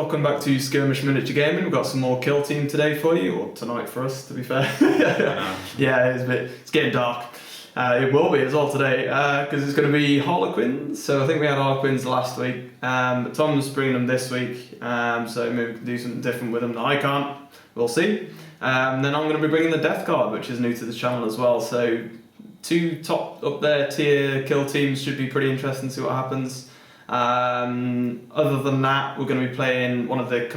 welcome back to Skirmish Miniature Gaming. We've got some more kill team today for you, or tonight for us, to be fair. Yeah, it's getting dark. It will be as well today, because it's going to be Harlequins. So I think we had Harlequins last week, but Tom's bringing them this week, so maybe we can do something different with them that I can't. We'll see. Then I'm going to be bringing the Death Guard, which is new to the channel as well. So two top up there tier kill teams should be pretty interesting to see what happens. Other than that, we're going to be playing one of the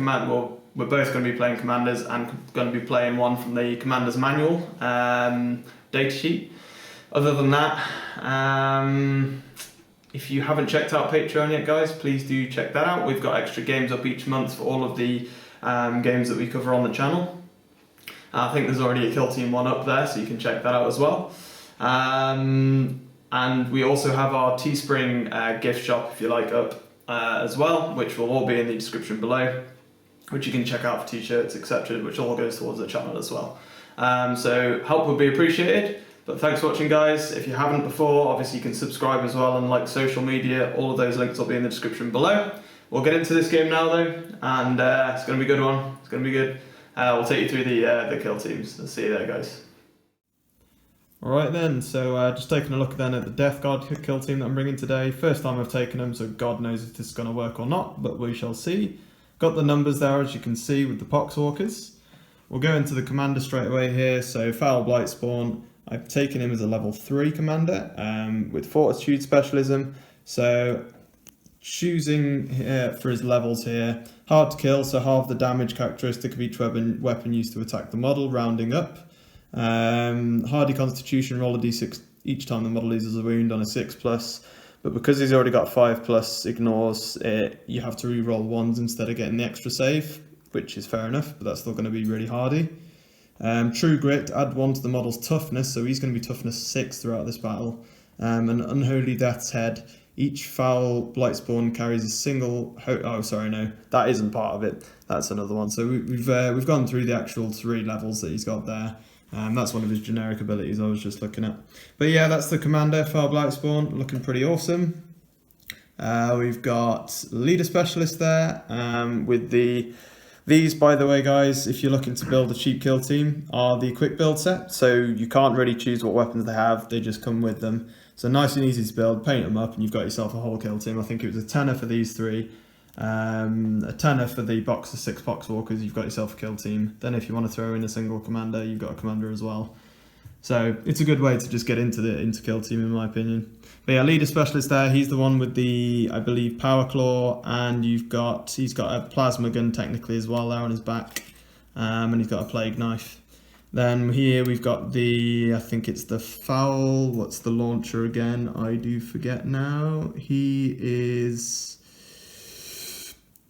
we're both going to be playing commanders and going to be playing one from the commander's manual data sheet. Other than that, if you haven't checked out Patreon yet, guys, please do check that out. We've got extra games up each month for all of the games that we cover on the channel. I think there's already a kill team one up there, so you can check that out as well. And we also have our Teespring gift shop, if you like, up as well, which will all be in the description below, which you can check out for t-shirts, etc., which all goes towards the channel as well. So help would be appreciated, but thanks for watching, guys. If you haven't before, obviously you can subscribe as well and like social media. All of those links will be in the description below. We'll get into this game now, though, and it's going to be a good one. It's going to be good. We'll take you through the kill teams. I'll see you there, guys. Alright then, so just taking a look then at the Death Guard kill team that I'm bringing today. First time I've taken them, so God knows if this is going to work or not, but we shall see. Got the numbers there, as you can see, with the Poxwalkers. We'll go into the commander straight away here. So Foul Blightspawn, I've taken him as a level 3 commander with Fortitude Specialism. So choosing for his levels here, hard to kill, so half the damage characteristic of each weapon used to attack the model, rounding up. Hardy Constitution, roll a d6 each time the model loses a wound on a 6+, but because he's already got 5+, ignores it, you have to re-roll ones instead of getting the extra save, which is fair enough, but that's still going to be really hardy. True Grit, add 1 to the model's toughness, so he's going to be toughness 6 throughout this battle. And Unholy Death's Head, each Foul Blightspawn carries a single... Oh, sorry, no, that isn't part of it. That's another one. So we've gone through the actual 3 levels that he's got there. That's one of his generic abilities I was just looking at. But yeah, that's the commander, Foul Blightspawn, looking pretty awesome. We've got Leader Specialist there with these, by the way, guys, if you're looking to build a cheap kill team, are the quick build set. So you can't really choose what weapons they have, they just come with them. So nice and easy to build, paint them up, and you've got yourself a whole kill team. I think it was a tenner for these 3. A tenner for the box of 6 Poxwalkers, you've got yourself a kill team. Then if you want to throw in a single commander, you've got a commander as well. So it's a good way to just get into kill team, in my opinion. But yeah, Leader Specialist there, he's the one with the, I believe, Power Claw, and he's got a plasma gun technically as well there on his back, and he's got a plague knife. Then here we've got I think it's the Foul, what's the launcher again? I do forget now. He is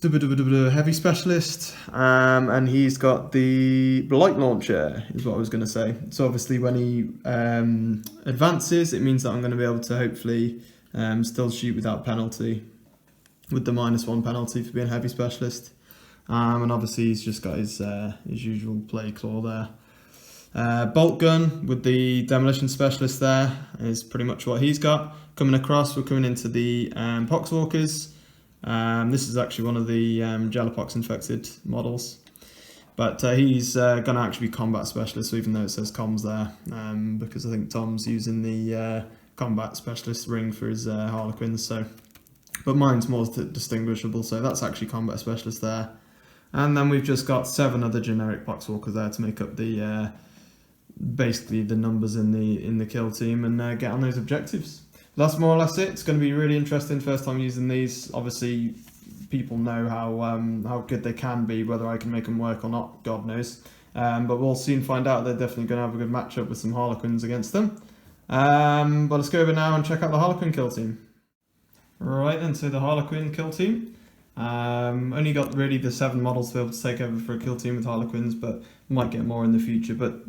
Heavy Specialist, and he's got the Light Launcher, is what I was going to say. So obviously when he advances, it means that I'm going to be able to hopefully still shoot without penalty, with the -1 penalty for being Heavy Specialist. And obviously he's just got his usual Plague Claw there. Bolt Gun with the Demolition Specialist there is pretty much what he's got. Coming across, we're coming into the Poxwalkers. This is actually one of the Jellypox infected models, but he's going to actually be Combat Specialist, so even though it says comms there, because I think Tom's using the Combat Specialist ring for his Harlequins, so, but mine's more distinguishable, so that's actually Combat Specialist there. And then we've just got 7 other generic Poxwalkers there to make up the basically the numbers in the kill team and get on those objectives. That's more or less it. It's going to be really interesting. First time using these. Obviously, people know how good they can be. Whether I can make them work or not, God knows. But we'll soon find out. They're definitely going to have a good matchup with some Harlequins against them. But let's go over now and check out the Harlequin kill team. Right then, so the Harlequin kill team. Only got really the 7 models to be able to take over for a kill team with Harlequins, but might get more in the future. But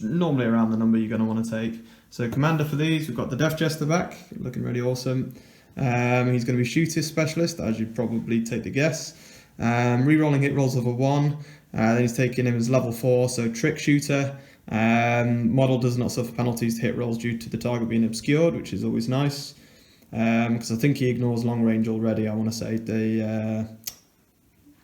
normally around the number you're going to want to take. So commander for these, we've got the Death Jester back, looking really awesome. He's going to be Shooter Specialist, as you'd probably take the guess. Rerolling hit rolls of a 1. Then he's taking him as level 4, so Trick Shooter. Model does not suffer penalties to hit rolls due to the target being obscured, which is always nice. Because I think he ignores long range already, I want to say.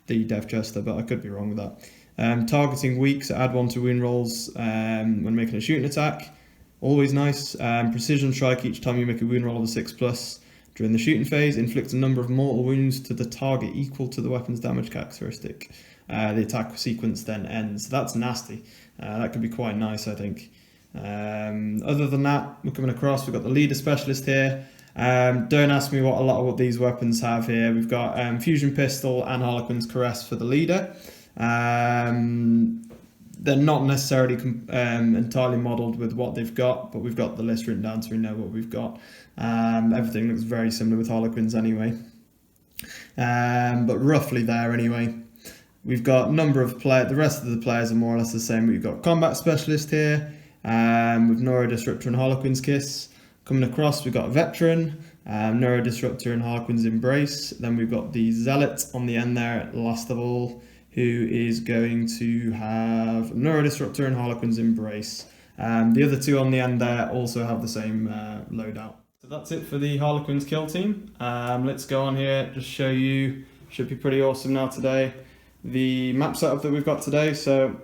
the Death Jester, but I could be wrong with that. Targeting weak, so add 1 to wound rolls when making a shooting attack. Always nice. Precision strike each time you make a wound roll of a 6+. During the shooting phase, inflict a number of mortal wounds to the target equal to the weapon's damage characteristic. The attack sequence then ends. So that's nasty. That could be quite nice, I think. Other than that, we're coming across, we've got the leader specialist here. Don't ask me what a lot of what these weapons have here. We've got fusion pistol and Harlequin's caress for the leader. They're not necessarily entirely modelled with what they've got, but we've got the list written down so we know what we've got. Everything looks very similar with Harlequins anyway. But roughly there anyway. We've got number of players, the rest of the players are more or less the same. We've got combat specialist here, with Neurodisruptor and Harlequin's Kiss. Coming across, we've got a veteran, Neurodisruptor and Harlequin's Embrace. Then we've got the Zealot on the end there, last of all, who is going to have Neurodisruptor and Harlequin's Embrace. The other two on the end there also have the same loadout. So that's it for the Harlequins kill team. Let's go on here, just show you, should be pretty awesome now today, the map setup that we've got today. So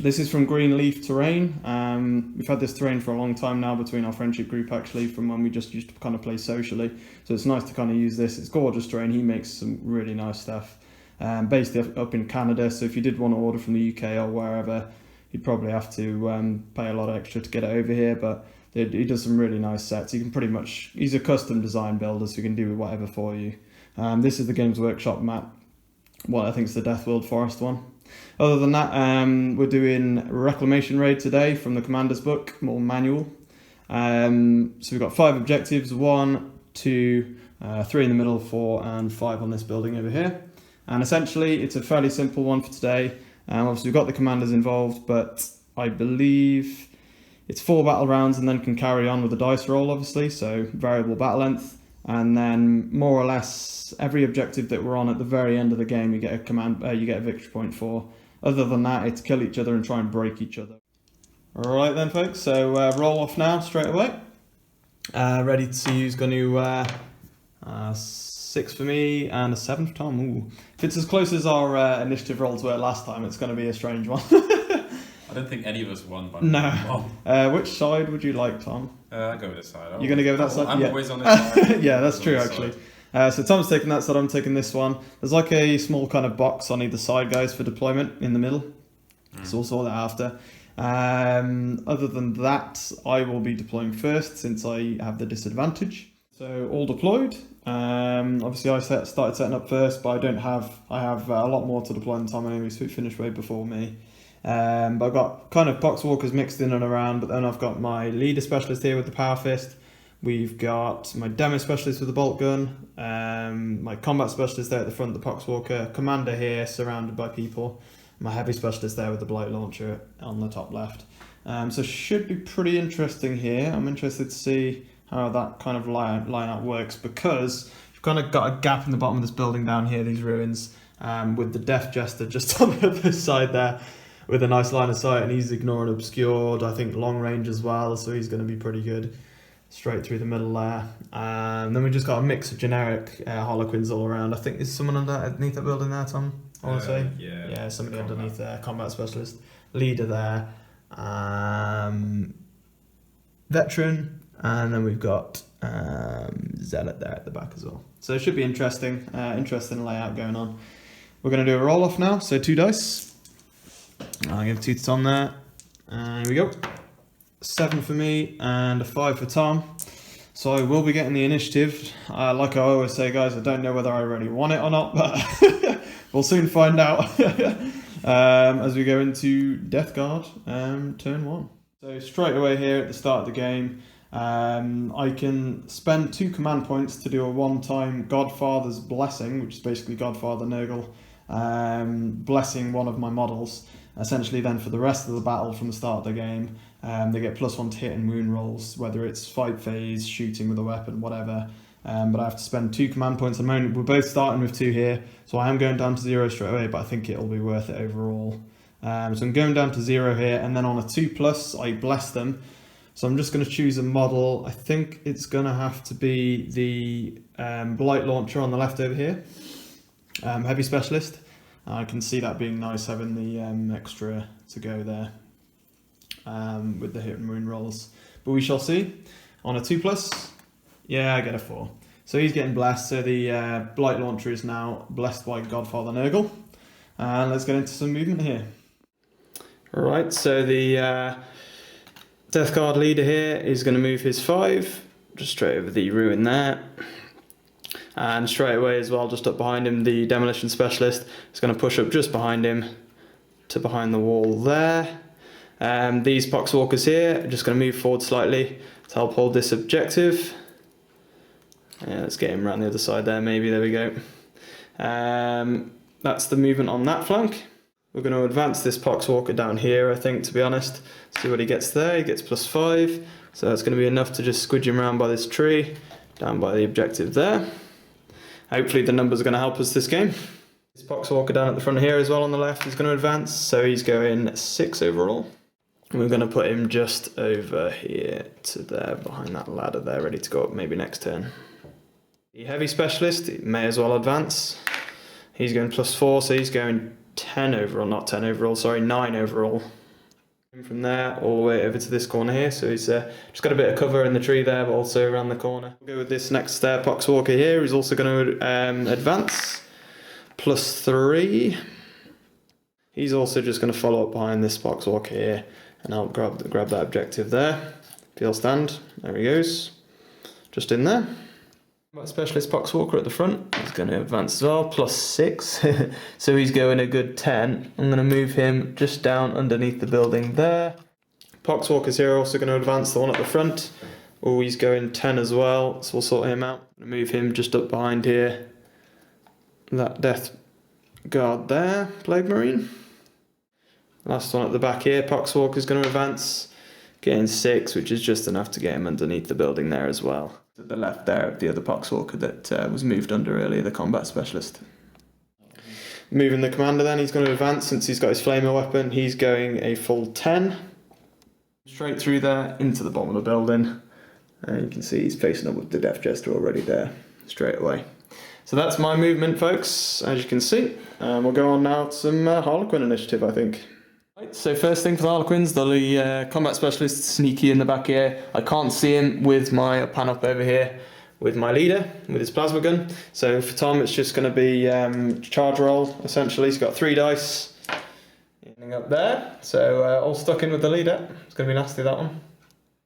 this is from Greenleaf Terrain. We've had this terrain for a long time now between our friendship group actually, from when we just used to kind of play socially. So it's nice to kind of use this. It's gorgeous terrain. He makes some really nice stuff. Based up in Canada, so if you did want to order from the UK or wherever, you'd probably have to pay a lot extra to get it over here, but he does some really nice sets. You can pretty much, he's a custom design builder, so he can do whatever for you. This is the Games Workshop map, what I think is the Death World Forest one. Other than that, we're doing Reclamation Raid today from the Commander's book, more manual. So we've got 5 objectives, 1, 2, 3 in the middle, 4 and 5 on this building over here. And essentially, it's a fairly simple one for today. Obviously, we've got the commanders involved, but I believe it's 4 battle rounds and then can carry on with the dice roll, obviously, so variable battle length. And then, more or less, every objective that we're on at the very end of the game, you get a victory point for. Other than that, it's kill each other and try and break each other. All right then, folks. So roll off now, straight away. Ready to see who's going to 6 for me and a 7 for Tom. Ooh. If it's as close as our initiative rolls were last time, it's going to be a strange one. I don't think any of us won. No. Which side would you like, Tom? I'll go with this side. You're going to go with that side? I'm always on this side. Yeah, that's true, actually. So Tom's taking that side, I'm taking this one. There's like a small kind of box on either side, guys, for deployment in the middle. So we'll sort that after. Other than that, I will be deploying first since I have the disadvantage. So all deployed. Obviously I started setting up first, but I have a lot more to deploy than Tom anyway, so it finished way before me. But I've got kind of Poxwalkers mixed in and around, but then I've got my leader specialist here with the power fist. We've got my demo specialist with the bolt gun, my combat specialist there at the front, the Poxwalker, commander here surrounded by people, my heavy specialist there with the blight launcher on the top left. So should be pretty interesting here. I'm interested to see how that kind of line-out works, because you've kind of got a gap in the bottom of this building down here, these ruins, with the Death Jester just on the other side there with a nice line of sight, and he's ignoring obscured, I think long range as well, so he's going to be pretty good straight through the middle there. And then we just got a mix of generic Harlequins all around. I think there's someone underneath that building there, Tom, I want to say. Yeah, somebody underneath there, combat specialist, leader there, veteran, and then we've got Zealot there at the back as well. So it should be interesting, interesting layout going on. We're going to do a roll off now, so 2 dice. I'll give 2 to Tom there. Here we go. 7 for me and a 5 for Tom. So I will be getting the initiative. Like I always say, guys, I don't know whether I already won it or not, but we'll soon find out as we go into Death Guard turn 1. So straight away here at the start of the game, I can spend 2 command points to do a one-time Godfather's Blessing, which is basically Godfather Nurgle, blessing one of my models. Essentially then for the rest of the battle from the start of the game, they get +1 to hit and wound rolls, whether it's fight phase, shooting with a weapon, whatever. But I have to spend 2 command points at the moment. We're both starting with 2 here, so I am going down to 0 straight away, but I think it'll be worth it overall. So I'm going down to 0 here, and then on a 2+, I bless them. So I'm just going to choose a model. I think it's going to have to be the Blight Launcher on the left over here, Heavy Specialist. I can see that being nice, having the extra to go there with the hit and wound rolls. But we shall see. On a 2+, yeah, I get a 4. So he's getting blessed. So the Blight Launcher is now blessed by Godfather Nurgle. And let's get into some movement here. Alright, so the Death Guard leader here is going to move his 5 just straight over the ruin there. And straight away as well, just up behind him, the Demolition Specialist is going to push up just behind him to behind the wall there. These Poxwalkers here are just going to move forward slightly to help hold this objective. Yeah, let's get him around the other side there, maybe. There we go. That's the movement on that flank. We're going to advance this Poxwalker down here, I think, to be honest. See what he gets there. He gets +5. So that's going to be enough to just squidge him around by this tree, down by the objective there. Hopefully the numbers are going to help us this game. This Poxwalker down at the front here as well on the left is going to advance. So he's going 6 overall. And we're going to put him just over here to there, behind that ladder there, ready to go up maybe next turn. The Heavy Specialist, he may as well advance. He's going +4, so he's going 10 overall, not 10 overall, sorry, 9 overall. From there all the way over to this corner here, so he's just got a bit of cover in the tree there, but also around the corner. We'll go with this next Poxwalker here, who's also going to advance, +3. He's also just going to follow up behind this Poxwalker here and help grab that objective there. If he'll stand, there he goes, just in there. Specialist Poxwalker at the front, he's going to advance as well, +6, so he's going a good 10. I'm going to move him just down underneath the building there. Poxwalker's here also going to advance, the one at the front. Oh, he's going 10 as well, so we'll sort him out. Move him just up behind here. That Death Guard there, Plague Marine. Last one at the back here, Poxwalker's going to advance, getting 6, which is just enough to get him underneath the building there as well. To the left there of the other Poxwalker that was moved under earlier, the Combat Specialist. Moving the Commander then, he's going to advance since he's got his Flamer weapon. He's going a full 10. Straight through there, into the bottom of the building. And you can see he's facing up with the Death Jester already there, straight away. So that's my movement, folks, as you can see. We'll go on now to some Harlequin Initiative, I think. Right, so first thing for the Harlequins, the Combat Specialist sneaky in the back here. I can't see him with my pan up over here with my leader, with his plasma gun. So for Tom, it's just going to be charge roll, essentially. He's got 3 dice up there. So all stuck in with the leader. It's going to be nasty, that one.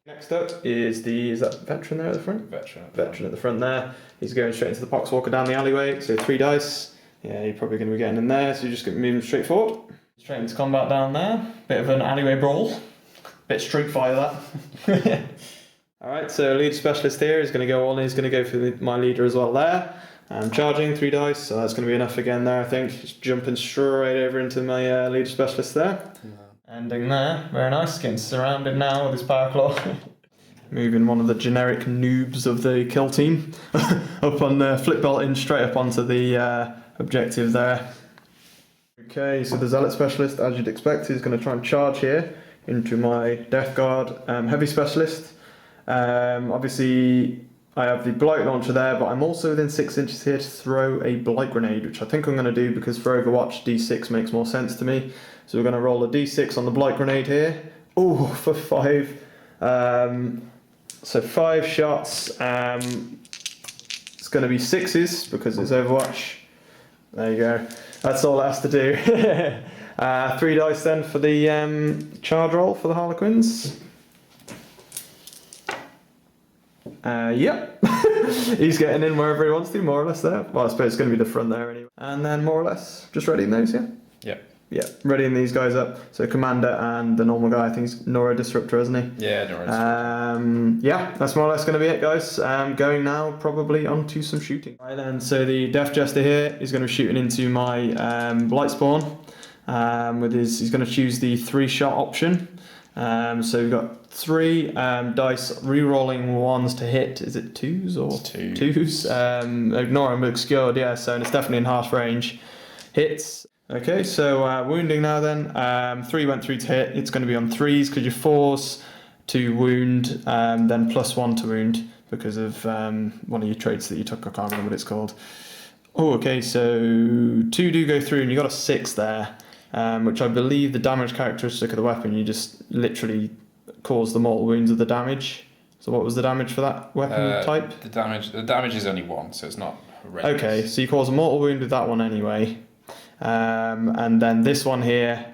Next up is that Veteran there at the front? Veteran at the front there. He's going straight into the Poxwalker down the alleyway. So 3 dice. Yeah, you're probably going to be getting in there. So you're just going to move him straight forward. Straight into combat down there. Bit of an alleyway brawl. Bit Street Fighter that. Alright, so lead specialist here is going to go all in. He's going to go for my leader as well there. I'm charging 3 dice, so that's going to be enough again there, I think. Just jumping straight over into my leader specialist there. Yeah. Ending there. Very nice. Getting surrounded now with his power claw. Moving one of the generic noobs of the kill team up on the flip belt in straight up onto the objective there. Okay, so the Zealot Specialist, as you'd expect, is going to try and charge here into my Death Guard Heavy Specialist. Obviously, I have the Blight Launcher there, but I'm also within 6 inches here to throw a Blight Grenade, which I think I'm going to do because for Overwatch, D6 makes more sense to me. So we're going to roll a D6 on the Blight Grenade here. Oh, for 5. So 5 shots. It's going to be 6s because it's Overwatch. There you go. That's all it has to do. 3 dice then for the charge roll for the Harlequins. Yep. He's getting in wherever he wants to, more or less there. Well, I suppose it's going to be the front there anyway. And then more or less, just readying those, yeah? Yep. Yeah, readying these guys up. So Commander and the normal guy, I think he's Nora Disruptor, isn't he? Yeah, Nora Disruptor. Yeah, that's more or less going to be it, guys. Going now probably onto some shooting. Right then, so the Death Jester here is going to be shooting into my Blight Spawn. He's going to choose the 3-shot option. So we've got 3 dice, re-rolling 1s to hit. Is it 2s or? It's 2. 2s. Ignore them, obscured, yeah, so it's definitely in half range. Hits. Okay, so wounding now then. 3 went through to hit. It's going to be on 3s because you're 4s to wound, then +1 to wound because of one of your traits that you took. I can't remember what it's called. Oh, okay, so 2 do go through, and you got a 6 there, which I believe the damage characteristic of the weapon, you just literally cause the mortal wounds of the damage. So what was the damage for that weapon type? The damage is only 1, so it's not horrendous. Okay, so you cause a mortal wound with that one anyway. And then this one here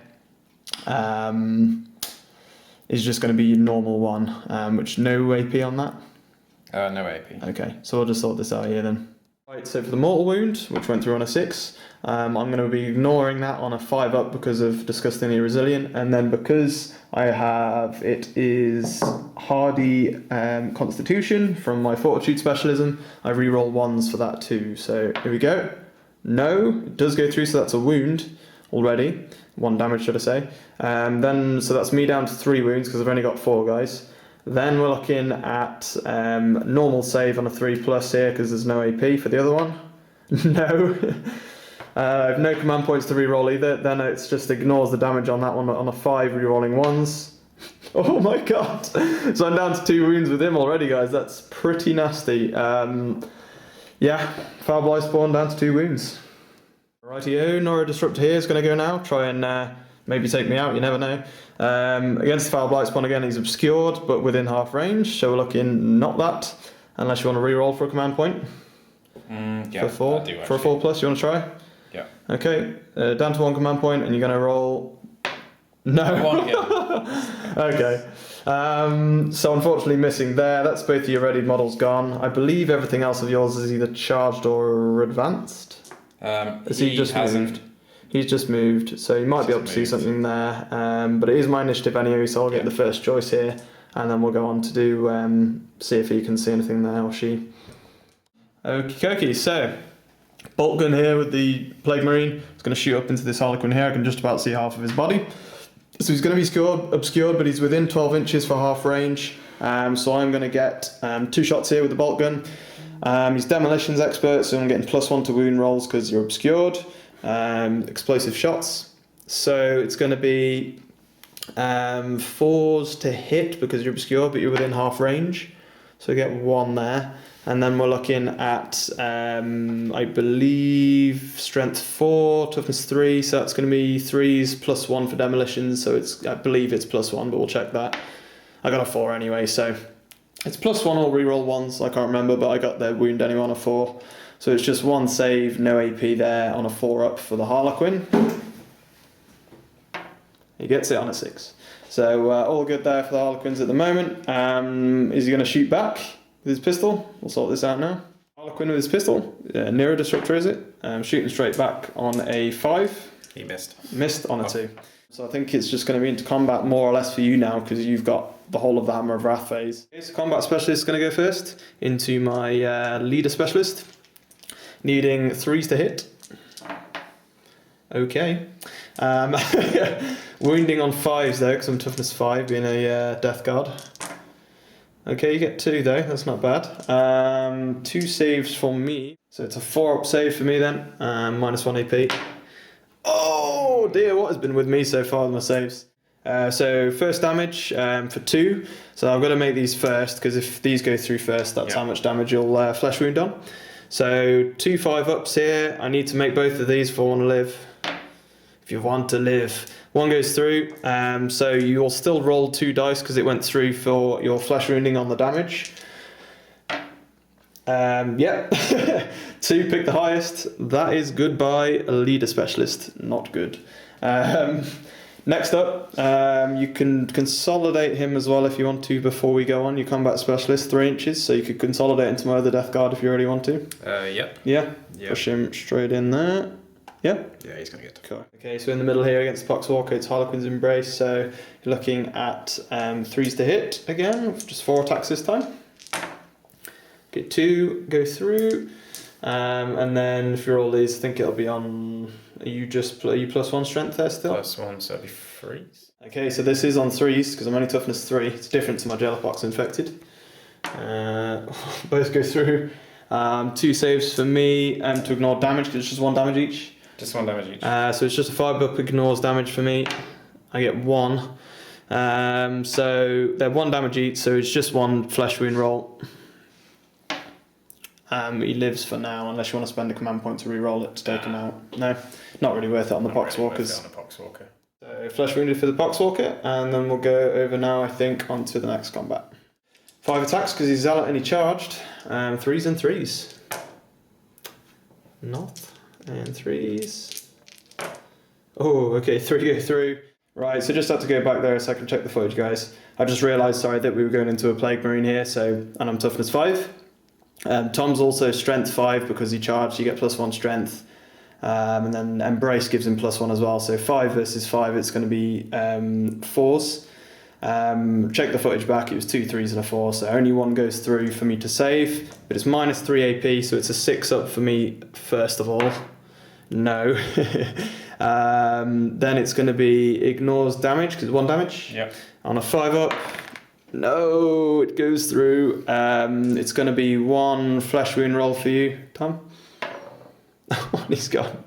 is just going to be your normal one, which no AP on that. No AP. Okay, so we'll just sort this out here then. Right, so for the mortal wound, which went through on a 6, I'm going to be ignoring that on a 5 up because of disgustingly resilient, and then because I have it is hardy constitution from my fortitude specialism, I reroll 1s for that too. So here we go. No, it does go through, so that's a wound already. 1 damage, should I say. So that's me down to 3 wounds because I've only got 4 guys. Then we're looking at normal save on a 3+ here because there's no AP for the other one. No. I have no command points to reroll either. Then it's just ignores the damage on that one on a 5, rerolling 1s. Oh my god. So I'm down to 2 wounds with him already, guys. That's pretty nasty. Yeah, Foul Blight Spawn down to 2 wounds. Rightio, Nora Disruptor here is going to go now. Try and maybe take me out, you never know. Against Foul Blight Spawn again, he's obscured, but within half range. So we're looking not that, unless you want to reroll for a command point. Yeah, for 4. I do, for a 4+, you want to try? Yeah. Okay, down to 1 command point, and you're going to roll. No. 1 again. Okay. So unfortunately missing there. That's both your readied models gone. I believe everything else of yours is either charged or advanced. He just moved. He's just moved, so he might be able to see something there. But it is my initiative anyway, so I'll get the first choice here, and then we'll go on to do see if he can see anything there or she. Okie dokie. So bolt gun here with the Plague Marine. It's going to shoot up into this Harlequin here. I can just about see half of his body. So he's going to be obscured, but he's within 12 inches for half range. So I'm going to get 2 shots here with the bolt gun. He's demolitions expert, so I'm getting +1 to wound rolls because you're obscured. Explosive shots. So it's going to be 4s to hit because you're obscured, but you're within half range. So we get 1 there. And then we're looking at, I believe, strength 4, toughness 3. So that's going to be 3s +1 for demolitions. So I believe it's +1, but we'll check that. I got a 4 anyway, so it's +1 or reroll 1s. I can't remember, but I got their wound anyway on a 4. So it's just 1 save, no AP there on a 4 up for the Harlequin. He gets it on a 6. So all good there for the Harlequins at the moment. Is he going to shoot back with his pistol? We'll sort this out now. Harlequin with his pistol. Nero Disruptor is it? Shooting straight back on a 5. He missed. Missed on a 2. So I think it's just going to be into combat more or less for you now because you've got the whole of the Hammer of Wrath phase. Okay, so combat specialist is going to go first into my leader specialist. Needing 3s to hit. Okay. Wounding on 5s though, because I'm toughness 5, being a death guard. Okay, you get 2 though, that's not bad. 2 saves for me. So it's a 4 up save for me then, -1 AP. Oh dear, what has been with me so far with my saves? So first damage for 2. So I've got to make these first, because if these go through first, that's how much damage you'll flesh wound on. So 2 5-ups here. I need to make both of these if I want to live. If you want to live. 1 goes through. So you'll still roll 2 dice because it went through for your flesh wounding on the damage. Yep. 2, pick the highest. That is goodbye, leader specialist. Not good. Next up, you can consolidate him as well if you want to before we go on. Your combat specialist, 3 inches, so you could consolidate into my other death guard if you really want to. Yep. Yeah? Yep. Push him straight in there. Yeah? Yeah, he's going to get to Cool. Okay, so in the middle here against the Poxwalker, it's Harlequin's Embrace, so you're looking at 3s to hit again, just 4 attacks this time. Get 2, go through, and then for all these, I think it'll be on... Are you +1 strength there still? +1, so it'll be 3s. Okay, so this is on 3s because I'm only toughness 3. It's different to my Jellypox infected. Both go through. 2 saves for me to ignore damage because it's just 1 damage each. Just 1 damage each. So it's just a 5-up ignores damage for me. I get 1. So they're 1 damage each, so it's just 1 flesh wound roll. He lives for now, unless you want to spend a command point to re-roll it to take him out. No, not really worth it on the Poxwalkers. On the Poxwalker. So flesh wounded for the Poxwalker, and then we'll go over now, I think, onto the next combat. 5 attacks because he's zealot and he charged. 3s and 3s. Not. And 3s. Oh, okay, 3 go through. Right, so just had to go back there a second, check the footage, guys. I just realised, sorry, that we were going into a Plague Marine here, and I'm toughness 5. Tom's also strength 5 because he charged, you get +1 strength. And then Embrace gives him +1 as well, so 5 versus 5, it's going to be 4s. Check the footage back, it was 2 3s and a 4, so only 1 goes through for me to save, but it's -3 AP, so it's a 6 up for me first of all. No. Then it's going to be ignores damage, because 1 damage. Yep. On a 5 up. No, it goes through. It's going to be 1 flesh wound roll for you, Tom. Oh, he's gone.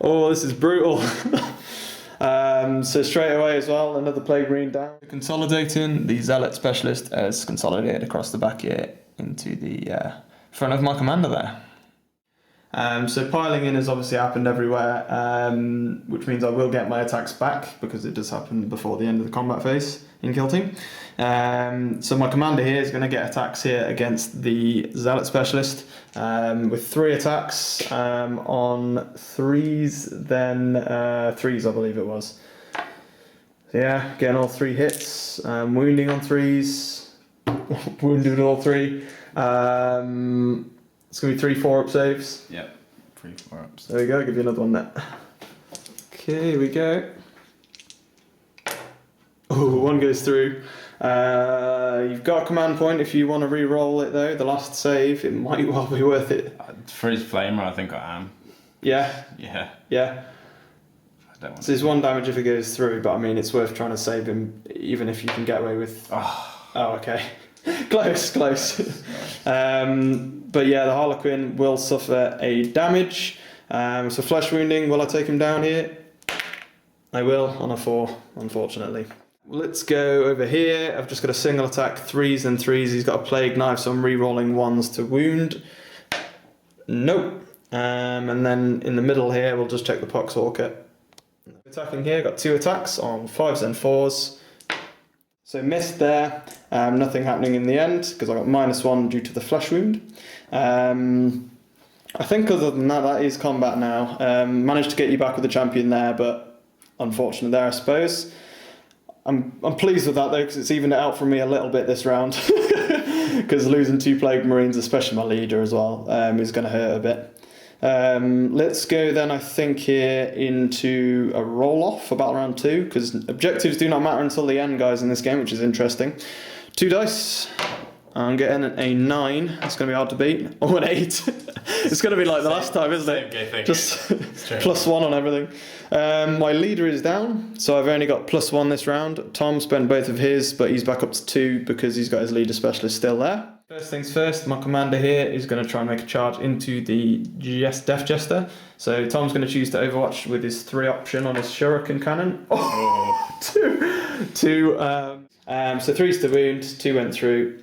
Oh, this is brutal. So straight away as well, another Plague Marine down. Consolidating, the Zealot Specialist has consolidated across the back here into the front of my commander there. So piling in has obviously happened everywhere, which means I will get my attacks back because it does happen before the end of the combat phase in Kill Team. So my commander here is going to get attacks here against the Zealot Specialist with 3 attacks on 3s, then 3s I believe it was. So yeah, getting all 3 hits, wounding on 3s, wounded all 3. It's going to be 3 4-up saves. Yep, 3 4-ups. There we go, I'll give you another one there. Okay, here we go. Oh, 1 goes through. You've got a command point if you want to re-roll it though. The last save, it might well be worth it. For his flamer, I think I am. Yeah? Yeah. Yeah. I don't want So there's 1 damage if it goes through, but I mean, it's worth trying to save him, even if you can get away with... Oh okay. Close. But yeah, the Harlequin will suffer a damage. So flesh wounding, will I take him down here? I will, on a 4, unfortunately. Let's go over here. I've just got a single attack, 3s and 3s. He's got a Plague Knife, so I'm re-rolling 1s to wound. Nope. And then in the middle here, we'll just check the Poxwalker. Attacking here, got 2 attacks on 5s and 4s. So missed there, nothing happening in the end because I got -1 due to the flesh wound. I think other than that, that is combat now. Managed to get you back with the champion there, but unfortunate there I suppose. I'm pleased with that though because it's evened it out for me a little bit this round. Because losing 2 Plague Marines, especially my leader as well, is going to hurt a bit. Let's go then, I think, here into a roll-off for Battle Round 2, because objectives do not matter until the end, guys, in this game, which is interesting. 2 dice. I'm getting a 9. It's going to be hard to beat. Oh, an 8. It's going to be like the last time, isn't it? Just +1 on everything. My leader is down, so I've only got +1 this round. Tom spent both of his, but he's back up to 2 because he's got his leader specialist still there. First things first, my commander here is going to try and make a charge into the Death Jester. So Tom's going to choose to overwatch with his 3 option on his Shuriken Cannon. Oh, 2. So 3's to wound, 2 went through.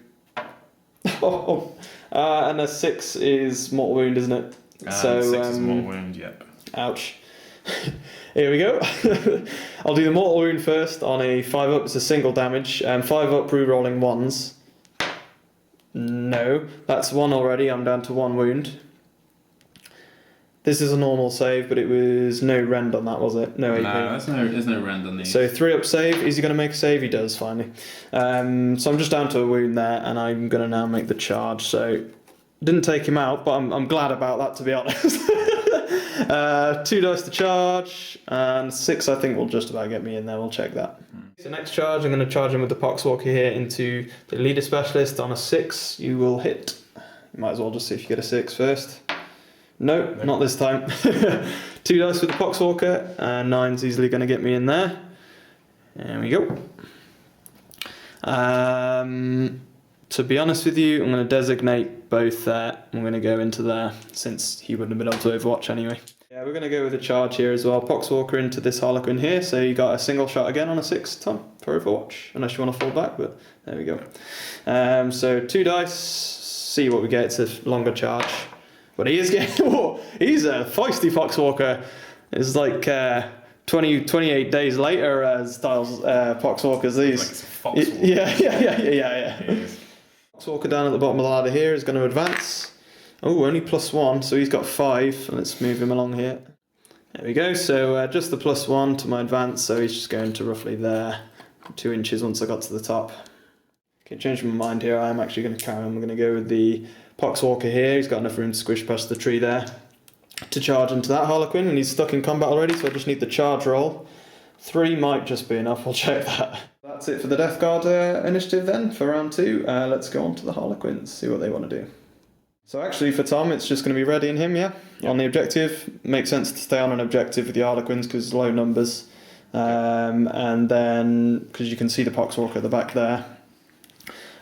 And a 6 is mortal wound, isn't it? So 6 is mortal wound, yep. Ouch. Here we go. I'll do the mortal wound first on a 5 up, it's a single damage. 5 up, re-rolling 1s. No, that's 1 already, I'm down to 1 wound. This is a normal save, but it was no rend on that, was it? No AP. No, there's no rend on these. So 3 up save, is he going to make a save? He does, finally. So I'm just down to a wound there, and I'm going to now make the charge. So, didn't take him out, but I'm glad about that, to be honest. 2 dice to charge, and 6 I think will just about get me in there, we'll check that. So next charge, I'm going to charge him with the Poxwalker here into the leader specialist on a 6. You will hit. You might as well just see if you get a 6 first. No, not this time. 2 dice with the Poxwalker, and 9's easily going to get me in there. There we go. To be honest with you, I'm going to designate both there. I'm going to go into there, since he wouldn't have been able to overwatch anyway. Yeah, we're going to go with a charge here as well. Poxwalker into this Harlequin here, so you got a single shot again on a 6, Tom, for overwatch, unless you want to fall back, but there we go. So 2 dice, see what we get. It's a longer charge. But he is getting... Oh, he's a feisty Poxwalker. It's like 28 days later as styles Poxwalkers these. Like it's a fox walker. Yeah. Poxwalker down at the bottom of the ladder here is going to advance. Oh, only +1, so he's got 5. Let's move him along here. There we go. So just the +1 to my advance, so he's just going to roughly there. 2 inches once I got to the top. Okay, changing my mind here. I'm actually going to carry on. I'm going to go with the Poxwalker here. He's got enough room to squish past the tree there to charge into that Harlequin, and he's stuck in combat already, so I just need the charge roll. 3 might just be enough. We'll check that. That's it for the Death Guard initiative then for round 2. Let's go on to the Harlequins, see what they want to do. So actually for Tom, it's just going to be readying him, yeah? On the objective. Makes sense to stay on an objective with the Harlequins because low numbers. And then, because you can see the Poxwalker at the back there.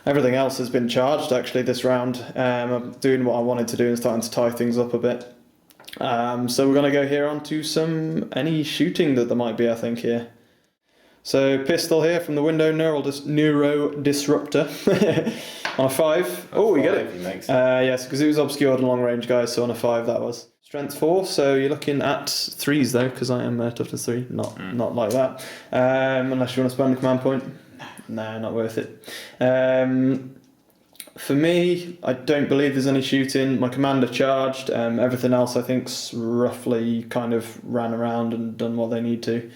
Everything else has been charged actually this round. I'm doing what I wanted to do and starting to tie things up a bit. So we're going to go here on to any shooting that there might be, I think, here. So pistol here from the window, Neuro Disruptor on a 5. Oh, we get it. Yes, because it was obscured and long range, guys, so on a 5 that was. Strength 4, so you're looking at 3s though, because I am toughness 3, not like that. Unless you want to spend a command point. No, not worth it. For me, I don't believe there's any shooting. My commander charged. Everything else, I think's roughly kind of ran around and done what they need to.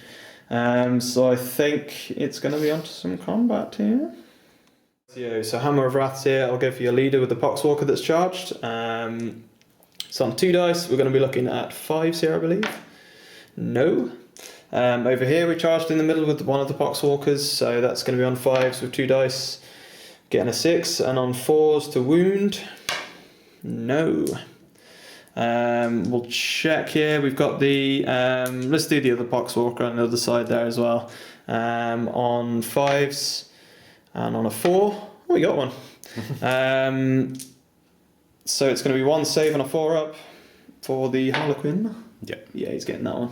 So I think it's going to be onto some combat here. So Hammer of Wraths here. I'll go for your leader with the Poxwalker that's charged. It's on 2 dice. We're going to be looking at 5s here, I believe. No. Over here we charged in the middle with one of the Poxwalkers, so that's going to be on 5s with 2 dice. Getting a 6, and on 4s to wound. No. We'll check here. We've got the let's do the other Poxwalker on the other side there as well. On 5s and on a 4. Oh, we got one. So it's going to be 1 save and a 4 up for the Harlequin. Yeah. Yeah, he's getting that one.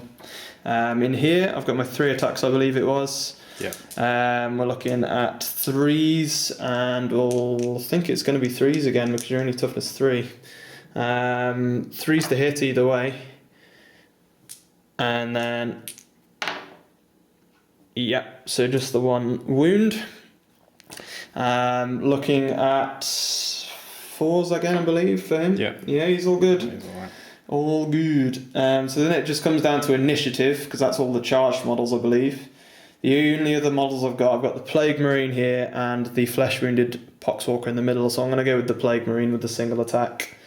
In here, I've got my 3 attacks, I believe it was. Yeah. We're looking at 3s, and we'll think it's going to be 3s again because you're only toughness 3. 3s to hit either way. And then, yeah, so just the 1 wound. Looking at 4s again, I believe, for him. Yeah. Yeah, he's all good. He's all right. All good. So then it just comes down to initiative, because that's all the charged models, I believe. The only other models I've got the Plague Marine here and the Flesh Wounded Poxwalker in the middle, so I'm going to go with the Plague Marine with the single attack.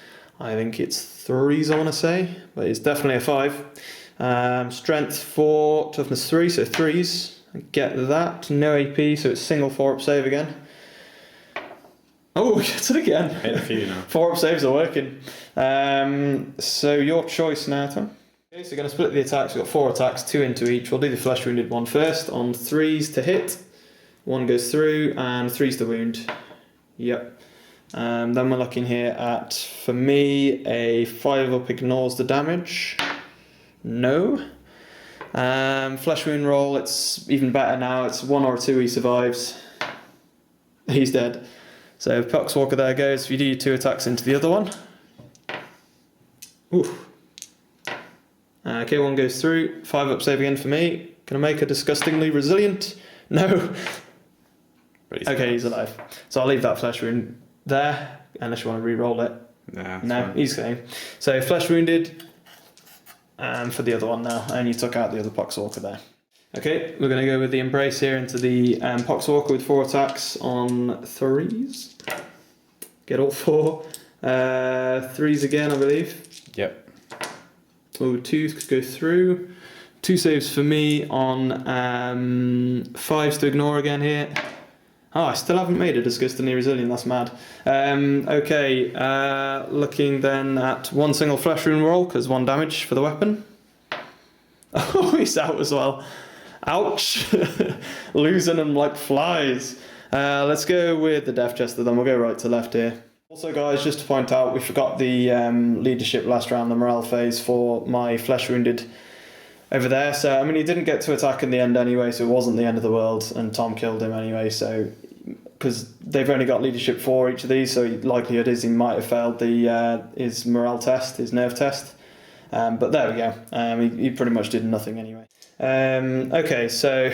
I think it's 3s, I want to say, but it's definitely a 5. Strength 4, toughness 3, so 3s. I get that. No AP, so it's single 4-up save again. Oh, we get it again. Hit a few now. 4-up saves are working. So your choice now, Tom. Okay, so we're going to split the attacks. We've got 4 attacks, 2 into each. We'll do the Flesh Wounded one first. On 3s to hit. 1 goes through, and 3s to wound. Yep. Then we're looking here at, for me, a 5-up ignores the damage. No. Flesh Wound roll, it's even better now. It's 1 or 2 he survives. He's dead. So Poxwalker there goes. If you do your 2 attacks into the other one. Oof. Okay, 1 goes through. 5-up save again for me. Can I make a disgustingly resilient? No. Okay, he's alive. So I'll leave that Flesh Wound there, unless you want to re-roll it. Nah, No, fine. he's going. So Flesh Wounded, and for the other one now, and you took out the other Poxwalker there. Okay, we're going to go with the Embrace here into the Poxwalker with 4 attacks on 3s. Get all 4. 3s again, I believe. Yep. Oh, 2 could go through. 2 saves for me on 5s to ignore again here. Oh, I still haven't made a disgustingly resilient, that's mad. Okay, looking then at 1 single Flesh Wound roll, because 1 damage for the weapon. Oh, he's out as well. Ouch. Losing them like flies. Let's go with the Death Chester, then we'll go right to left here. Also, guys, just to point out, we forgot the leadership last round, the morale phase for my Flesh Wounded over there. So, I mean, he didn't get to attack in the end anyway, so it wasn't the end of the world, and Tom killed him anyway, so because they've only got leadership 4 each of these, so likelihood is he might have failed his morale test, his nerve test. But there we go. He pretty much did nothing anyway. Okay, so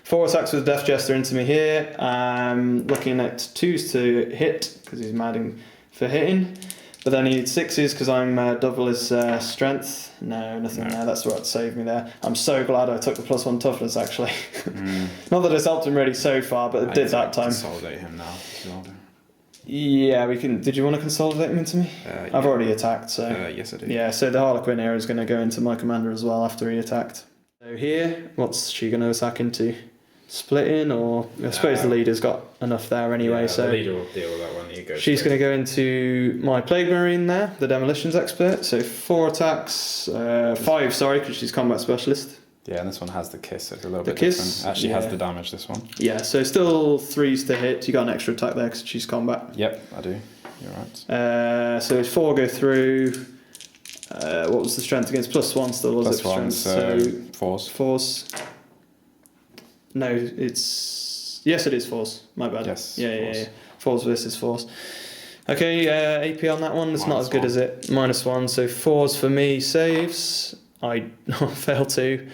4 attacks with Death Jester into me here. Looking at 2s to hit because he's madding for hitting. But then he needs 6s because I'm double his strength. No, nothing there. That's what saved me there. I'm so glad I took the +1 toughness actually. Not that it's helped him really so far, but it did that time. Consolidate him now. He's older. Yeah, we can. Did you want to consolidate him into me? Yeah. I've already attacked, so. Yes, I do. Yeah, so the Harlequin here is going to go into my commander as well after he attacked. So here, what's she going to attack into? Splitting, or I suppose the leader's got enough there anyway. So the leader will deal with that one. You go. she's going to go into my Plague Marine there, the demolitions expert. So 4 attacks, 5, sorry, because she's combat specialist. Yeah, and this one has the kiss, so it's a little The bit kiss, different. Actually has yeah. the damage, this one. Yeah, so still 3s to hit. You got an extra attack there because she's combat. Yep, I do. You're right. So 4 go through. What was the strength against? +1 still, was it? +1, so 4s. 4s. No, it's... Yes, it is 4s. My bad. Yes, Yeah. 4s versus 4s. Okay, AP on that one. It's not as good -1. as it. -1. So 4s for me. Saves. I fail 2.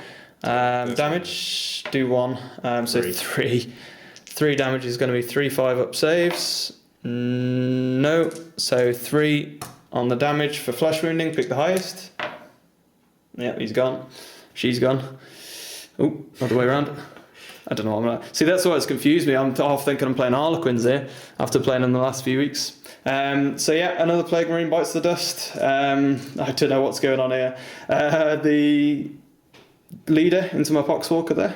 Damage. Do 1. So 3. 3 damage is going to be 3/5 up saves. No. So 3 on the damage for flesh wounding. Pick the highest. Yep, he's gone. She's gone. Oh, other way around. I don't know what I'm like. See, that's what's confused me. I'm half thinking I'm playing Harlequins here after playing them the last few weeks. So yeah, another Plague Marine bites the dust. I don't know what's going on here. The leader into my Poxwalker there.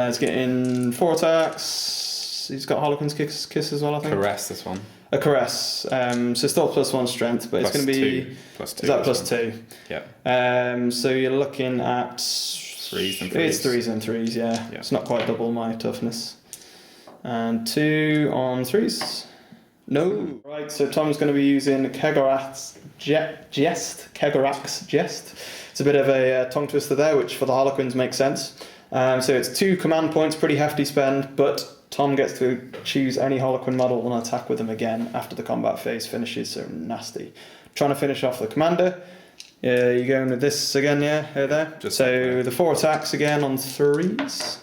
He's getting 4 attacks. He's got Harlequin's kiss as well, I think. Caress, this one. A caress. So still +1 strength, but it's going to be... +2. Is that +2? Yeah. So you're looking at... 3s and 3s. It's 3s and 3s, yeah. It's not quite double my toughness. And 2 on 3s. No. Right, so Tom's going to be using Kegorak's Jest. It's a bit of a tongue twister there, which for the Harlequins makes sense. So it's 2 command points, pretty hefty spend, but Tom gets to choose any Harlequin model and attack with them again after the combat phase finishes, so nasty. Trying to finish off the commander. Yeah, you're going with this again, yeah? There? Just so like the 4 attacks again on 3s.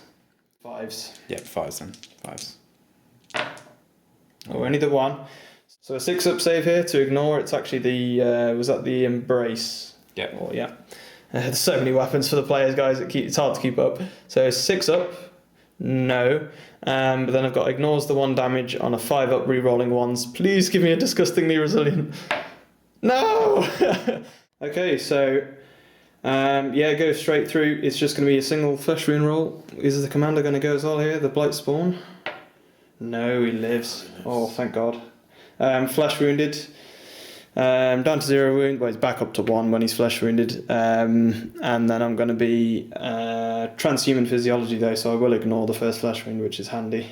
5s. Yep, 5s then. 5s. Oh, only the 1. So a 6-up save here to ignore. It's actually the... was that the Embrace? Yep. Oh, yeah. There's so many weapons for the players, guys. It's hard to keep up. So 6-up. No. But then I've got ignores the 1 damage on a 5-up re-rolling ones. Please give me a disgustingly resilient. No! Okay, so... yeah, go straight through. It's just going to be a single flesh wound roll. Is the commander going to go as well here? The Blight Spawn? No, he lives. Oh, thank God. Flesh wounded. Down to 0 wound. Well, he's back up to 1 when he's flesh wounded. And then I'm going to be transhuman physiology though, so I will ignore the first flesh wound, which is handy.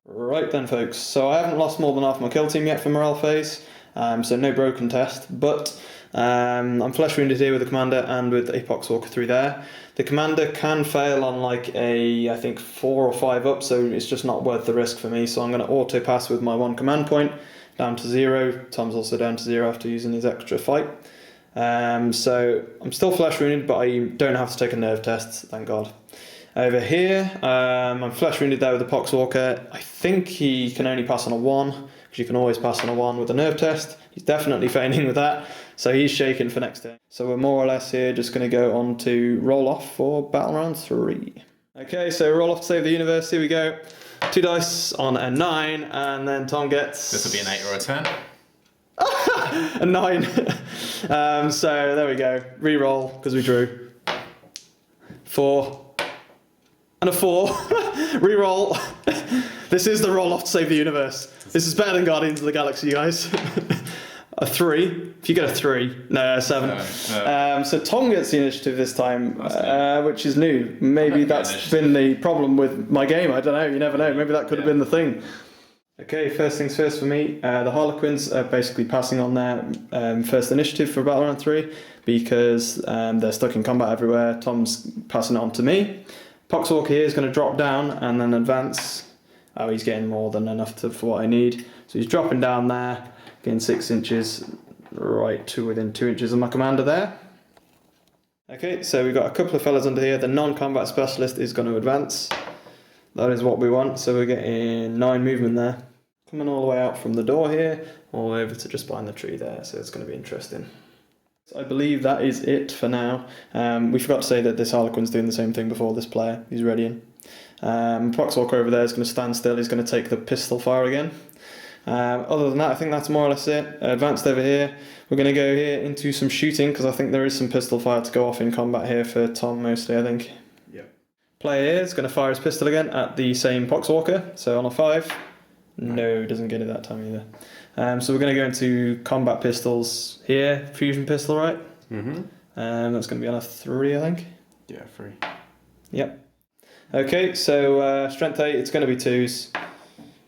Right then, folks. So I haven't lost more than half my kill team yet for morale phase. So no broken test, but I'm flesh wounded here with the commander and with a Poxwalker through there. The commander can fail on like a, I think 4 or 5 up, so it's just not worth the risk for me. So I'm going to auto pass with my 1 command point down to 0. Tom's also down to 0 after using his extra fight. So I'm still flesh wounded, but I don't have to take a nerve test, thank God. Over here, I'm flesh wounded there with the Poxwalker. I think he can only pass on a 1, because you can always pass on a 1 with a nerve test. He's definitely failing with that, so he's shaken for next turn. So we're more or less here just going to go on to roll off for battle round 3. Okay, so roll off to save the universe. Here we go. 2 dice on a 9, and then Tom gets... This will be an 8 or a 10. a 9. So there we go. Re-roll, because we drew. 4. And a 4. Re-roll. This is the roll off to save the universe. This is better than Guardians of the Galaxy, guys. A 3. If you get a 3. No, 7. So Tom gets the initiative this time, which is new. Maybe that's been the problem with my game. I don't know. You never know. Maybe that could have been the thing. Okay, first things first for me. The Harlequins are basically passing on their first initiative for battle round 3 because they're stuck in combat everywhere. Tom's passing it on to me. Poxwalker here is going to drop down and then advance Oh, he's getting more than enough for what I need. So he's dropping down there, getting 6 inches, right to within 2 inches of my commander there. Okay, so we've got a couple of fellas under here. The non-combat specialist is going to advance. That is what we want. So we're getting 9 movement there. Coming all the way out from the door here, all the way over to just behind the tree there. So it's going to be interesting. So I believe that is it for now. We forgot to say that this Harlequin's doing the same thing before this player. He's readying. Poxwalker over there is going to stand still. He's going to take the pistol fire again. Other than that, I think that's more or less it. Advanced over here. We're going to go here into some shooting because I think there is some pistol fire to go off in combat here for Tom mostly, I think. Yep. Player here is going to fire his pistol again at the same Poxwalker. So on a 5. No, doesn't get it that time either. So we're going to go into combat pistols here. Fusion pistol, right? Mm-hmm. That's going to be on a 3, I think. Yeah, 3. Yep. Okay, so strength 8, it's going to be 2s.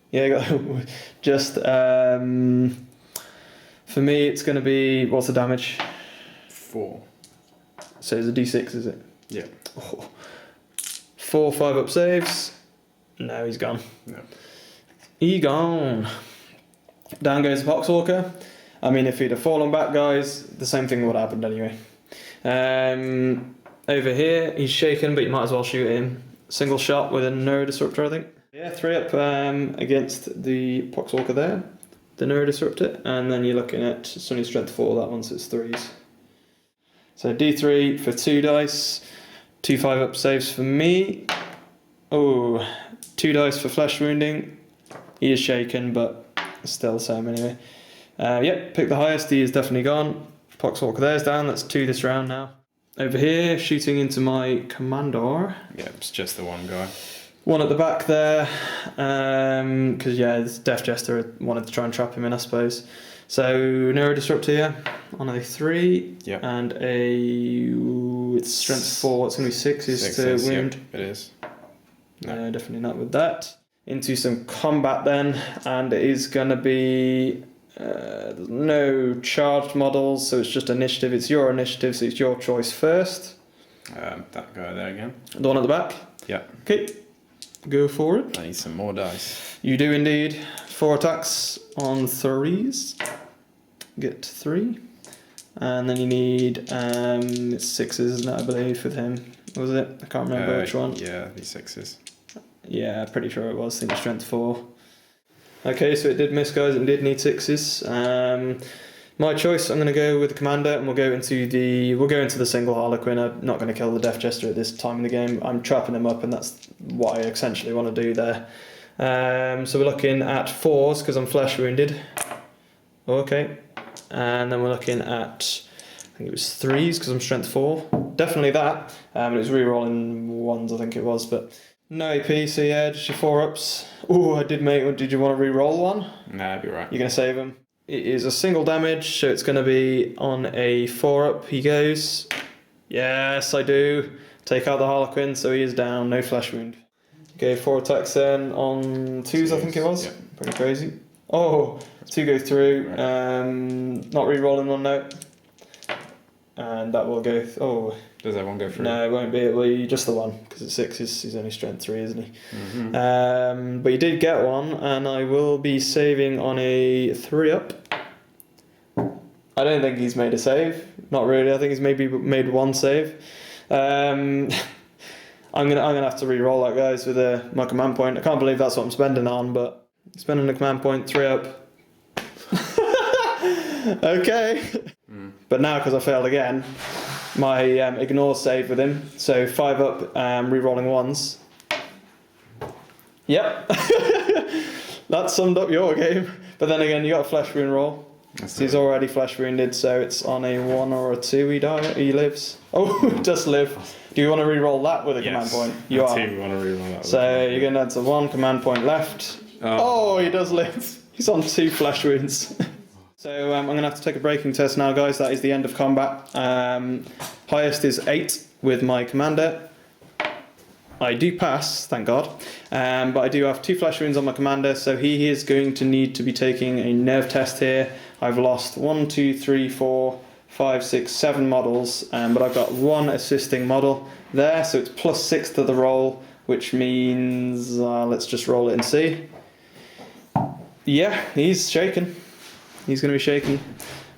Yeah, just for me, it's going to be, what's the damage? 4. So it's a d6, is it? Yeah. Oh. 4 5-up saves. No, he's gone. No. He gone. Down goes the Poxwalker. I mean, if he'd have fallen back, guys, the same thing would have happened anyway. Over here, he's shaken, but you might as well shoot him. Single shot with a Neurodisruptor, I think. Yeah, 3 up against the Poxwalker there. The Neurodisruptor. And then you're looking at, it's only strength 4, that one, so it's 3s. So D3 for 2 dice. 2 5-up saves for me. Oh, 2 dice for flesh wounding. He is shaken, but still the same anyway. Yep, pick the highest. He is definitely gone. Poxwalker there's down. That's 2 this round now. Over here, shooting into my commander. Yeah, it's just the one guy. 1 at the back there. Because, yeah, this Death Jester wanted to try and trap him in, I suppose. So, Neurodisrupt here on a 3. Yep. And it's strength 4. It's going to be 6 to wound. Yep, it is. No, definitely not with that. Into some combat then, and it is going to be no charged models, so it's just initiative. It's your initiative, so it's your choice first. That guy there again. The one at the back? Yeah. Okay, go for it. I need some more dice. You do indeed. 4 attacks on 3s. Get 3. And then you need it's 6s, isn't it, I believe, with him. Was it? I can't remember which one. Yeah, these 6s. Yeah, pretty sure it was. I think it's strength 4. Okay, so it did miss, guys. It did need 6s. My choice. I'm going to go with the commander, and we'll go into the single Harlequin. I'm not going to kill the Death Jester at this time in the game. I'm trapping him up, and that's what I essentially want to do there. So we're looking at 4s because I'm flesh wounded. Okay, and then we're looking at, I think it was 3s because I'm strength 4. Definitely that. It was re-rolling 1s, I think it was, but. No AP, so yeah, just your 4-ups. Oh, I did make. Did you want to re-roll one? Nah, I'd be right. You're going to save him. It is a single damage, so it's going to be on a 4-up. He goes. Yes, I do. Take out the Harlequin, so he is down. No flesh wound. Okay, 4 attacks then on 2s, I think it was. Yeah. Pretty crazy. Oh, 2 go through. Not re-rolling one note. And that will go. Oh. Does that one go through? No, it won't be. It will be just the one because it's 6. He's only strength 3, isn't he? Mm-hmm. But you did get one, and I will be saving on a 3-up. I don't think he's made a save. Not really. I think he's maybe made 1 save. I'm gonna have to re-roll that, guys, with my command point. I can't believe that's what I'm spending on, but spending a command point 3-up. Okay. But now, because I failed again, my ignore save with him, so 5-up, re-rolling 1s. Yep. That summed up your game. But then again, you got a flesh wound roll. So he's already flesh wounded, so it's on a 1 or a 2 he lives. Oh, he does live. Do you want to re-roll that with a command point? You are. I do want to re-roll that. So you're going to add to 1 command point left. Oh, he does live. He's on 2 flesh wounds. So I'm going to have to take a breaking test now, guys. That is the end of combat. Highest is 8 with my commander. I do pass, thank God. But I do have 2 flesh wounds on my commander, so he is going to need to be taking a nerve test here. I've lost 1, 2, 3, 4, 5, 6, 7 models, but I've got 1 assisting model there, so it's +6 to the roll. which means let's just roll it and see. Yeah, he's shaken. He's going to be shaken.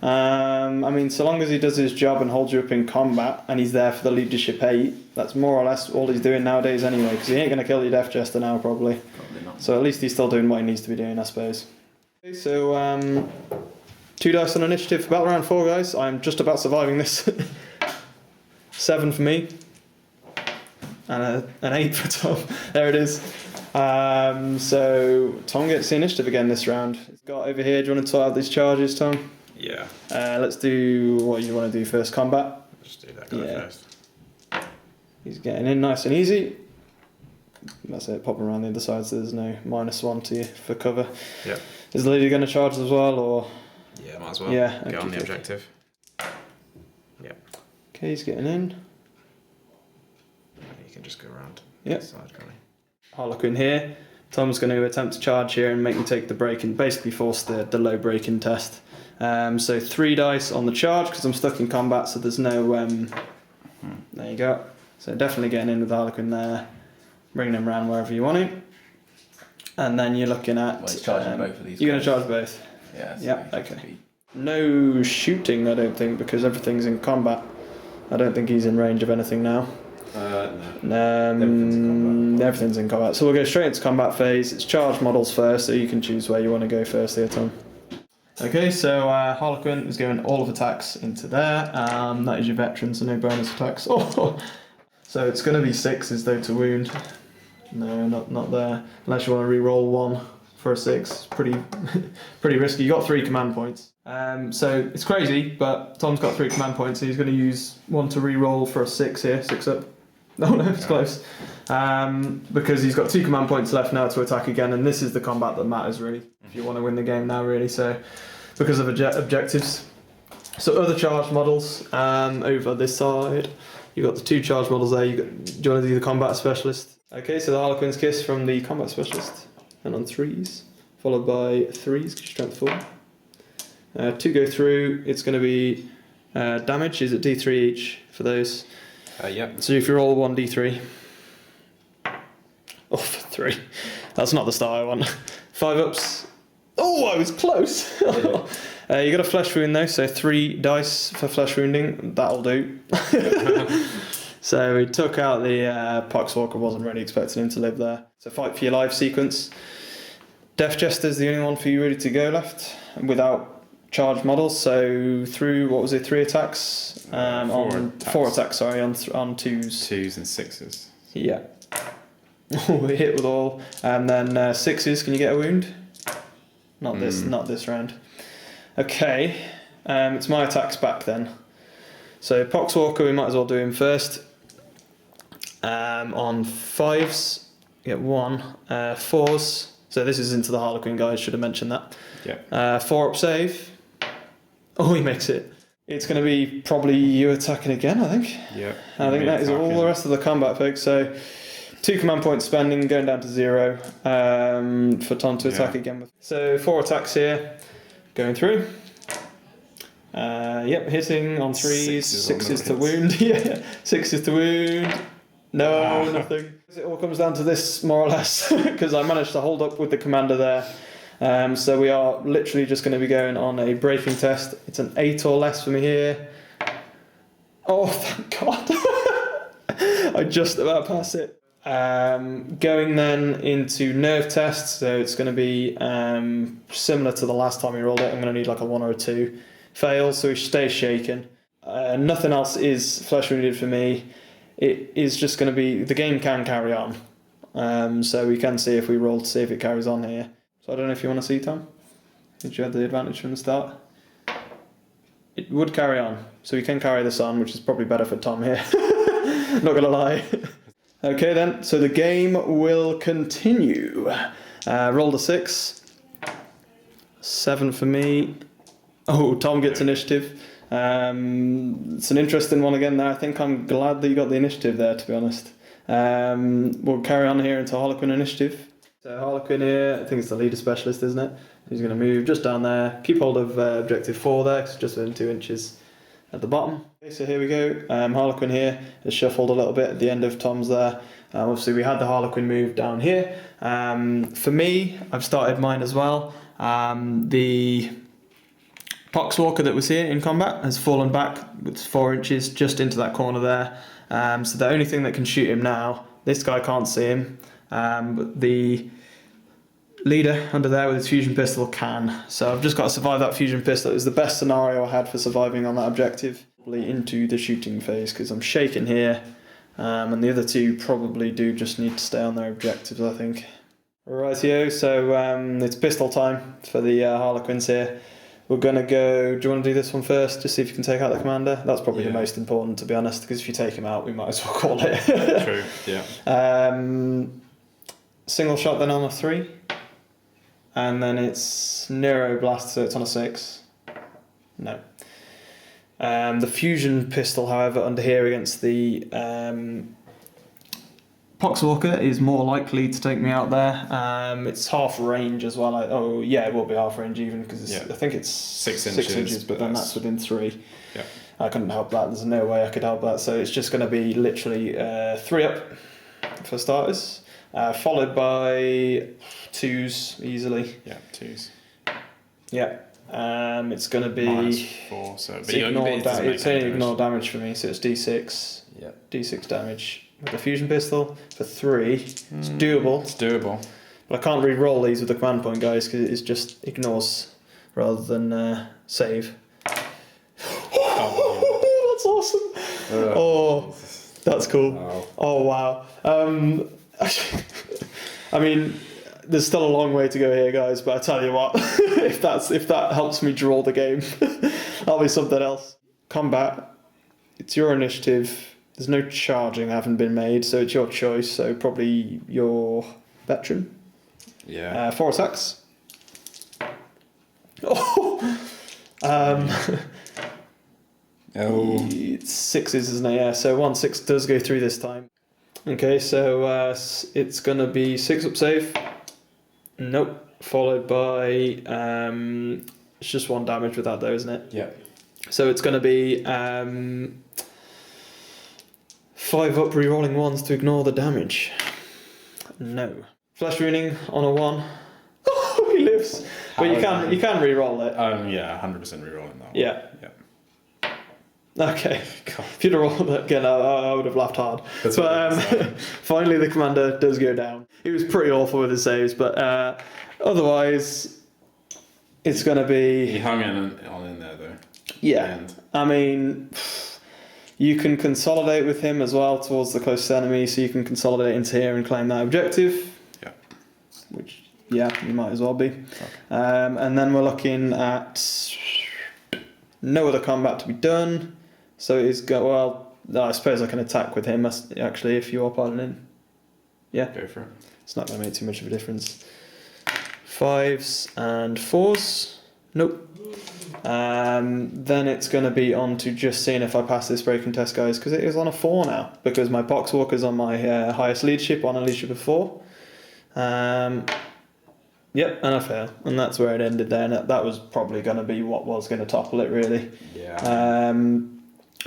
I mean, so long as he does his job and holds you up in combat, and he's there for the leadership 8, that's more or less all he's doing nowadays anyway, because he ain't going to kill your Death Jester now, probably. Probably not. So at least he's still doing what he needs to be doing, I suppose. Okay, so 2 dice on initiative for battle round 4, guys. I'm just about surviving this. 7 for me. And an 8 for Tom. There it is. So Tom gets the initiative again this round. He's got over here. Do you want to sort out these charges, Tom? Yeah. Let's do what you want to do first. Combat. Just do that guy first. He's getting in nice and easy. That's it. Pop around the other side so there's no -1 to you for cover. Yeah. Is the lady going to charge as well, or? Yeah, might as well. Yeah. Get on the okay. objective. Yeah. Okay, he's getting in. You can just go around. Yeah. The side, can't you? Harlequin here. Tom's going to attempt to charge here and make me take the break-in, basically force the low break-in test. So 3 dice on the charge because I'm stuck in combat, so there's no. There you go. So definitely getting in with Harlequin there, bringing him around wherever you want him, and then you're looking at. Well, he's charging both of these. You're going to charge both. Yeah. So Yeah, he okay. should be- No shooting, I don't think, because everything's in combat. I don't think he's in range of anything now. No. Everything's in combat. So we'll go straight into combat phase. It's charge models first, so you can choose where you want to go first here, Tom. Okay, so Harlequin is going all of attacks into there. That is your veteran, so no bonus attacks. Oh, so it's going to be 6s though to wound. No, not there. Unless you want to re-roll 1 for a 6. It's pretty risky. You got 3 command points. So it's crazy, but Tom's got 3 command points, so he's going to use 1 to re-roll for a 6 here. 6 up. No, it's close. Because he's got 2 command points left now to attack again, and this is the combat that matters really, if you want to win the game now really, so because of objectives. So other charge models over this side, you've got the 2 charge models there. Do you want to do the combat specialist? Okay, so the Harlequin's Kiss from the combat specialist, and on 3s, followed by 3s, because you're strength 4. 2 go through, it's going to be damage, is it D3 each for those? Yep. So if you roll 1d3. Oh, for 3. That's not the start I want. 5 ups. Oh, I was close. You got a flesh wound though, so 3 dice for flesh wounding. That'll do. So we took out the Poxwalker. Wasn't really expecting him to live there. So fight for your life sequence. Death Jester's the only one for you really to go left without charged models. So through, what was it, 3 attacks? Four attacks, sorry, on 2s. 2s and 6s. Yeah. We hit with all. And then 6s, can you get a wound? Not this round. Okay. It's my attacks back then. So Poxwalker, we might as well do him first. On 5s, get 1. 4s. So this is into the Harlequin, guys, should have mentioned that. Yeah. 4 up save. Oh, he makes it. It's going to be probably you attacking again, I think. Yeah. I think that is all the rest of the combat, folks. So 2 command points spending, going down to 0 for Tom to attack again. So 4 attacks here, going through. Yep, hitting on 3s, 6s to wound. Yeah, 6s to wound. No, nothing. It all comes down to this, more or less, because I managed to hold up with the commander there. So we are literally just going to be going on a breaking test. It's an 8 or less for me here. Oh, thank God. I just about passed it. Going then into nerve tests. So it's going to be similar to the last time we rolled it. I'm going to need like a 1 or a 2. Fails, so we stay shaken. Nothing else is flesh wounded for me. It is just going to be, the game can carry on. So we can see if we roll to see if it carries on here. So I don't know if you want to see, Tom. Did you have the advantage from the start? It would carry on. So we can carry this on, which is probably better for Tom here. Not going to lie. Okay then, so the game will continue. Rolled a 6. 7 for me. Oh, Tom gets initiative. It's an interesting one again there. I think I'm glad that you got the initiative there, to be honest. We'll carry on here into Harlequin Initiative. So Harlequin here, I think it's the leader specialist, isn't it? He's going to move just down there. Keep hold of objective 4 there, 'cause it's just within 2 inches. at the bottom. Okay, so here we go. Harlequin here has shuffled a little bit at the end of Tom's there. Obviously we had the Harlequin move down here. For me, I've started mine as well. The Poxwalker that was here in combat has fallen back with 4 inches just into that corner there. So the only thing that can shoot him now, this guy can't see him, but the leader under there with his fusion pistol can. So I've just got to survive that fusion pistol. It was the best scenario I had for surviving on that objective. Probably into the shooting phase because I'm shaking here, and the other two probably do just need to stay on their objectives, I think. Rightio, so it's pistol time for the Harlequins here. We're going to go... Do you want to do this one first? Just see if you can take out the commander? That's probably the most important, to be honest, because if you take him out, we might as well call it. True, yeah. Single shot then on a 3. And then it's Neuroblast, so it's on a 6. No. The fusion pistol, however, under here against the Poxwalker is more likely to take me out there. It's half range as well. It will be half range even because I think it's 6 inches, but then that's within 3. Yeah. I couldn't help that. There's no way I could help that. So it's just going to be literally 3 up for starters, followed by 2s easily. Yeah, 2s. Yeah. It's going to be -4, so it's only ignore damage for me, so it's D6. Yeah. D6 damage with the fusion pistol for 3. It's doable. It's doable. But I can't re-roll these with the command point, guys, because it just ignores rather than save. Oh, that's awesome! That's cool. Wow. Oh wow. I mean, there's still a long way to go here, guys. But I tell you what, if that helps me draw the game, that'll be something else. Combat. It's your initiative. There's no charging having been made, so it's your choice. So probably your veteran. Yeah. 4 attacks. Oh. It's 6s, isn't it? Yeah. So 1/6 does go through this time. Okay, so it's gonna be 6 up save. Nope. Followed by it's just 1 damage with that though, isn't it? Yeah. So it's gonna be 5 up re-rolling 1s to ignore the damage. No. Flesh ruining on a 1. Oh, he lives. But you can re-roll it. Yeah, 100% rerolling that one. Yeah. Yeah. Okay. If you'd have rolled it again, I would have laughed hard. Finally the commander does go down. He was pretty awful with his saves, but otherwise it's going to be... He hung in there though. Yeah. I mean, you can consolidate with him as well towards the closest enemy, so you can consolidate into here and claim that objective. Yeah. Which, yeah, you might as well be. Okay. And then we're looking at no other combat to be done. So it's I suppose I can attack with him actually if you are piling in. Yeah. Go for it. It's not going to make too much of a difference. 5s and 4s. Nope. Then it's going to be on to just seeing if I pass this breaking test, guys, because it is on a 4 now, because my Poxwalker's on my highest leadership, on a leadership of 4. Yep, and I fail, and that's where it ended there, and that was probably going to be what was going to topple it, really. Yeah.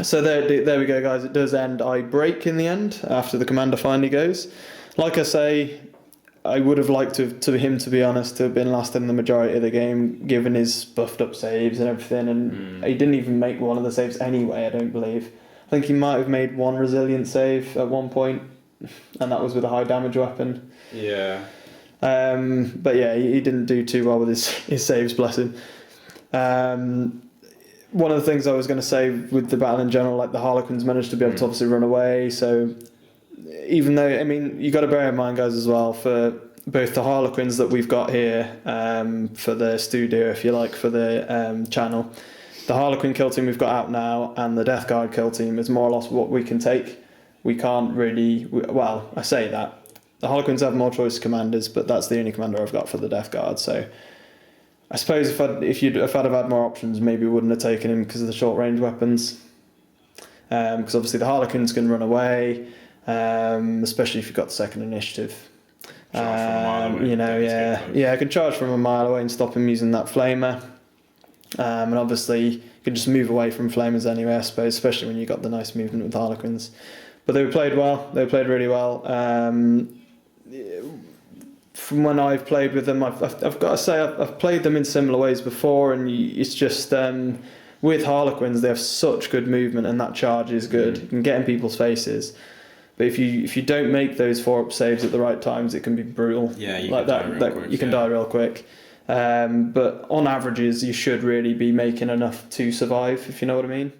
So there we go, guys. It does end. I break in the end after the commander finally goes. Like I say, I would have liked to him, to be honest, to have been last in the majority of the game, given his buffed up saves and everything, and he didn't even make one of the saves anyway, I don't believe. I think he might have made 1 resilient save at one point, and that was with a high damage weapon. Yeah. But yeah, he didn't do too well with his saves, bless him. One of the things I was going to say with the battle in general, like the Harlequins managed to be able to obviously run away, so even though, I mean, you got to bear in mind, guys, as well, for both the Harlequins that we've got here, for the studio, if you like, for the channel, the Harlequin kill team we've got out now, and the Death Guard kill team is more or less what we can take. We can't really, well, I say that. The Harlequins have more choice commanders, but that's the only commander I've got for the Death Guard, so I suppose if I'd have had more options, maybe we wouldn't have taken him because of the short range weapons. Because obviously the Harlequins can run away, especially if you've got the second initiative. Charge from a mile away, I can charge from a mile away and stop him using that flamer. And obviously you can just move away from flamers anyway, I suppose, especially when you got the nice movement with Harlequins. But they played well. They played really well. From when I've played with them, I've got to say I've played them in similar ways before, and it's just with Harlequins they have such good movement, and that charge is good. You can get in people's faces, but if you don't make those 4-up saves at the right times, it can be brutal. Yeah, you like can that. die real quick, You can die real quick. But on averages, you should really be making enough to survive, if you know what I mean.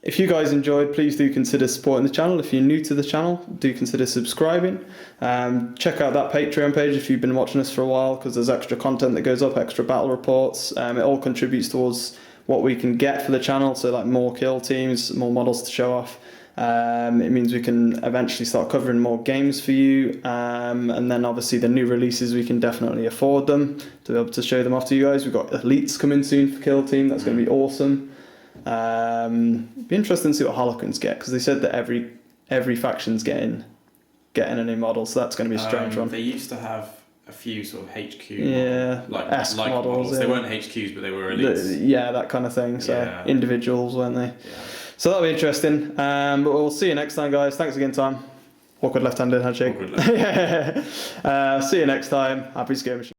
If you guys enjoyed, please do consider supporting the channel. If you're new to the channel, do consider subscribing. Check out that Patreon page if you've been watching us for a while, because there's extra content that goes up, extra battle reports. It all contributes towards what we can get for the channel, so like more kill teams, more models to show off. It means we can eventually start covering more games for you, and then obviously the new releases, we can definitely afford them to be able to show them off to you guys. We've got elites coming soon for kill team. That's going to be awesome. Be interesting to see what Harlequins get, because they said that every faction's getting a new model, so that's going to be a strange one. They used to have a few sort of HQ esque models. Yeah. They weren't HQs, but they were elites. That kind of thing. So individuals, weren't they? Yeah. So that'll be interesting. But we'll see you next time, guys. Thanks again, Tom. Awkward left-handed handshake. Awkward left-handed. See you next time. Happy skirmishing.